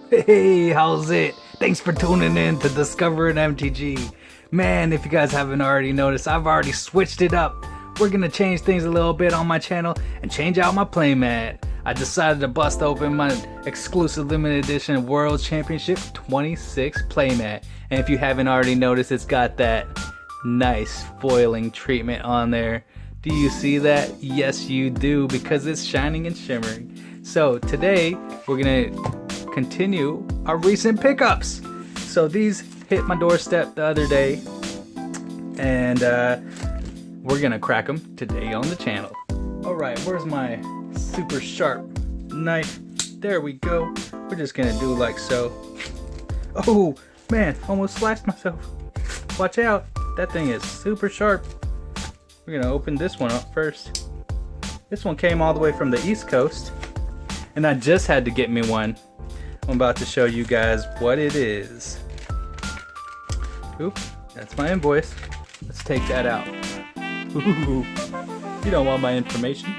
Hey, how's it? Thanks for tuning in to Discovering MTG. Man, if you guys haven't already noticed, I've already switched it up. We're gonna change things a little bit on my channel and change out my playmat. I decided to bust open my exclusive limited edition World Championship 26 playmat. And if you haven't already noticed, it's got that nice foiling treatment on there. Do you see that? Yes, you do, because it's shining and shimmering. So today, we're gonna continue our recent pickups. So these hit my doorstep the other day, and we're gonna crack them today on the channel. Alright, where's my super sharp knife? There we go. We're just gonna do like so. Oh man, almost slashed myself. Watch out, that thing is super sharp. We're gonna open this one up first. This one came all the way from the East Coast, and I just had to get me one. I'm about to show you guys what it is. Oop, that's my invoice. Let's take that out. Ooh, you don't want my information.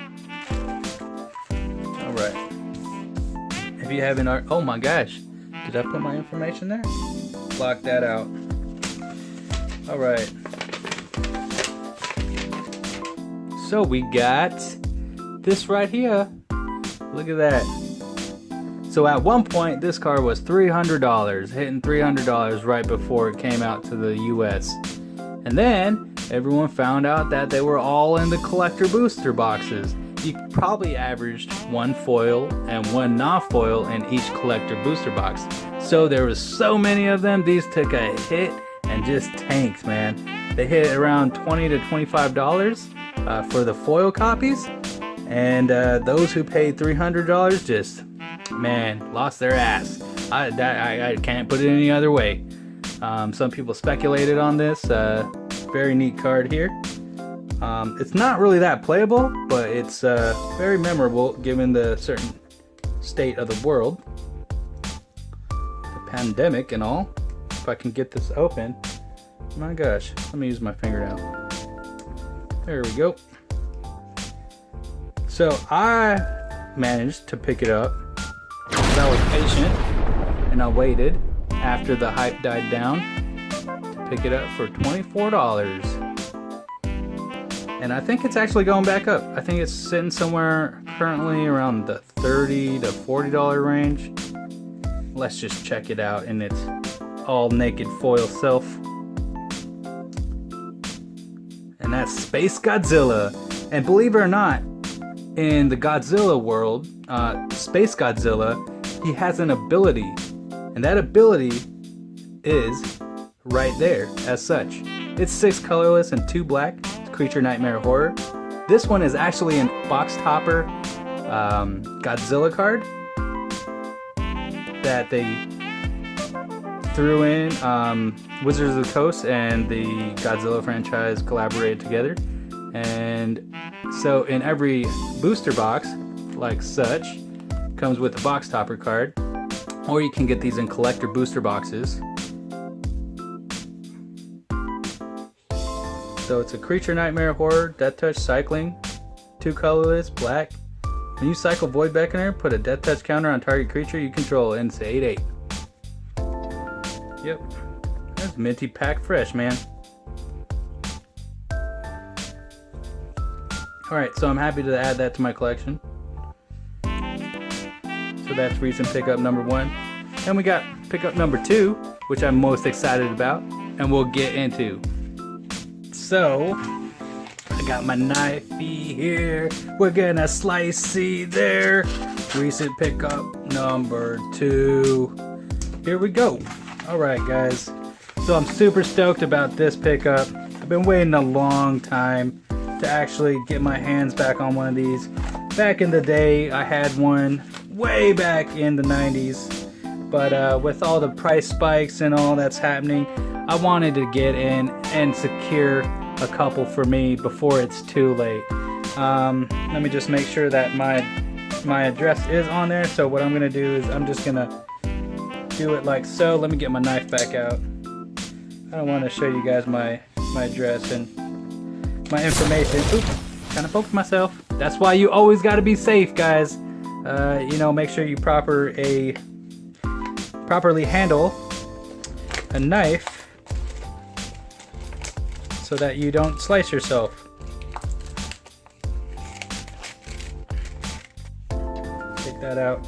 Alright. If you haven't, oh my gosh, did I put my information there? Block that out. Alright. So we got this right here. Look at that. So at one point, this card was $300, hitting $300 right before it came out to the US. And then everyone found out that they were all in the collector booster boxes. You probably averaged one foil and one non-foil in each collector booster box. So there was so many of them, these took a hit and just tanked, man. They hit around $20 to $25 for the foil copies. And those who paid $300 just, man, lost their ass. I can't put it any other way. Some people speculated on this. Very neat card here. It's not really that playable, but it's very memorable given the certain state of the world. The pandemic and all. If I can get this open. My gosh, let me use my fingernail. There we go. So I managed to pick it up. I was patient and I waited after the hype died down to pick it up for $24. And I think it's actually going back up. I think it's sitting somewhere currently around the $30 to $40 range. Let's just check it out in its all naked foil self. And that's Space Godzilla. And believe it or not, in the Godzilla world, Space Godzilla, he has an ability, and that ability is right there as such. It's 6 colorless and 2 black. It's Creature Nightmare Horror. This one is actually an box topper Godzilla card that they threw in. Wizards of the Coast and the Godzilla franchise collaborated together, and so in every booster box, like such, comes with a box topper card, or you can get these in collector booster boxes. So it's a Creature Nightmare Horror, Death Touch Cycling, 2 colorless, black. When you cycle Void Beckoner, put a Death Touch counter on target creature you control, and it's 8/8. Yep, that's minty pack fresh, man. Alright, so I'm happy to add that to my collection. So that's recent pickup number 1. And we got pickup number 2, which I'm most excited about, and we'll get into. So, I got my knifey here. We're gonna slicey there. Recent pickup number 2. Here we go. Alright guys, so I'm super stoked about this pickup. I've been waiting a long time to actually get my hands back on one of these. Back in the day, I had one way back in the 90s, but with all the price spikes and all that's happening, I wanted to get in and secure a couple for me before it's too late. Let me just make sure that my address is on there. So what I'm gonna do is I'm just gonna do it like so. Let me get my knife back out. I don't want to show you guys my address and my information. Oops, kind of poked myself. That's why you always got to be safe, guys. You know, make sure you proper a properly handle a knife so that you don't slice yourself. Take that out.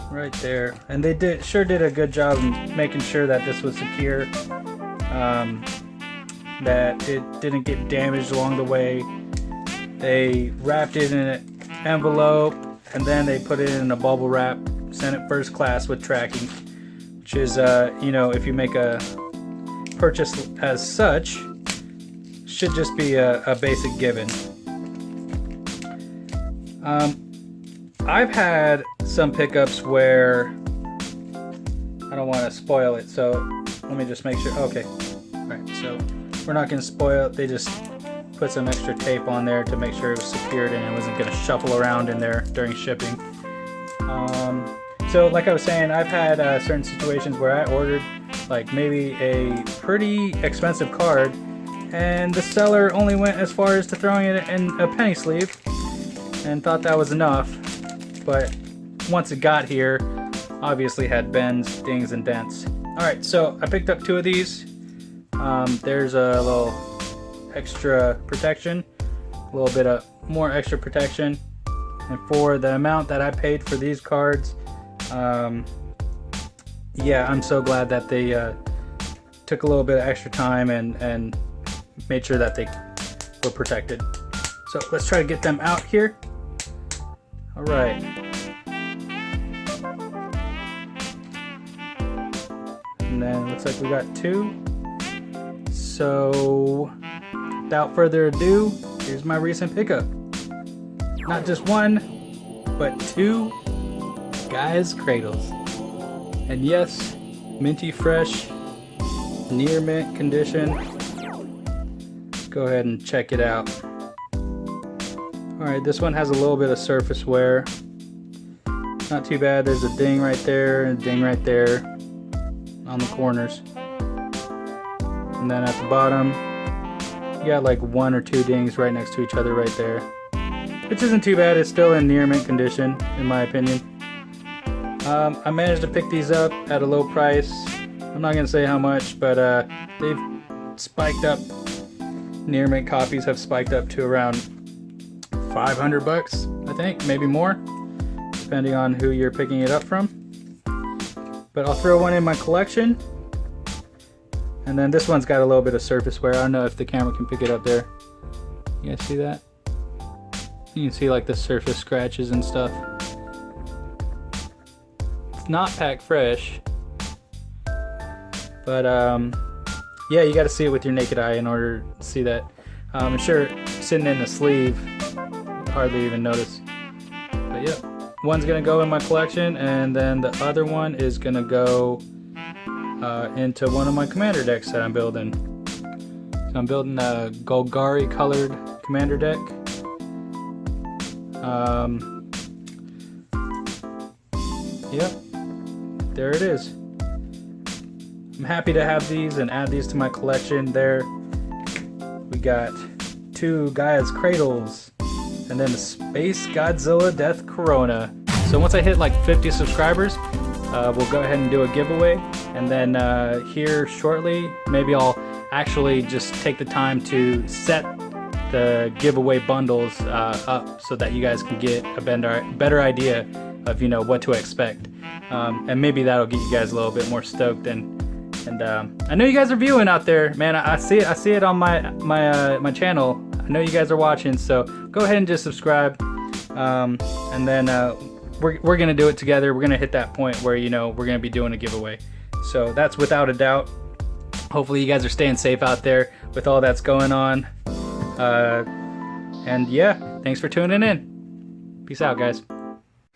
Right there. And they sure did a good job in making sure that this was secure, that it didn't get damaged along the way. They wrapped it in an envelope and then they put it in a bubble wrap, sent it first class with tracking, which is, you know, if you make a purchase as such, should just be a basic given. I've had some pickups where I don't want to spoil it, so let me just make sure. Okay, all right, so we're not going to spoil it. They just put some extra tape on there to make sure it was secured and it wasn't going to shuffle around in there during shipping. So like I was saying, I've had certain situations where I ordered like maybe a pretty expensive card and the seller only went as far as to throwing it in a penny sleeve and thought that was enough. But once it got here, obviously had bends, dings, and dents. Alright, so I picked up 2 of these. There's a little extra protection, a little bit of more extra protection. And for the amount that I paid for these cards, yeah, I'm so glad that they took a little bit of extra time and made sure that they were protected. So let's try to get them out here. All right. And then looks like we got 2. So without further ado, here's my recent pickup. Not just 1, but 2 Gaia's Cradles. And yes, minty fresh, near mint condition. Let's go ahead and check it out. Alright, this one has a little bit of surface wear. Not too bad. There's a ding right there and a ding right there on the corners. And then at the bottom, you got like 1 or 2 dings right next to each other right there. Which isn't too bad. It's still in near mint condition, in my opinion. I managed to pick these up at a low price. I'm not going to say how much, but they've spiked up. Near mint copies have spiked up to around $500, I think, maybe more, depending on who you're picking it up from. But I'll throw one in my collection. And then this one's got a little bit of surface wear. I don't know if the camera can pick it up there. You guys see that? You can see like the surface scratches and stuff. It's not packed fresh, but yeah, you got to see it with your naked eye in order to see that. I'm sure sitting in the sleeve, hardly even notice. But yeah, one's gonna go in my collection, and then the other one is gonna go into one of my commander decks that I'm building. So I'm building a Golgari colored commander deck. Yep, there it is. I'm happy to have these and add these to my collection. There we got 2 Gaia's Cradles and then a Space Godzilla Death Corona. So once I hit like 50 subscribers, we'll go ahead and do a giveaway, and then here shortly maybe I'll actually just take the time to set the giveaway bundles up so that you guys can get a better idea of, you know, what to expect, and maybe that'll get you guys a little bit more stoked. And I know you guys are viewing out there, man. I see it on my channel. I know you guys are watching, so go ahead and just subscribe, and then we're gonna do it together. We're gonna hit that point where, you know, we're gonna be doing a giveaway. So that's without a doubt. Hopefully you guys are staying safe out there with all that's going on. And yeah, thanks for tuning in. Peace out, guys.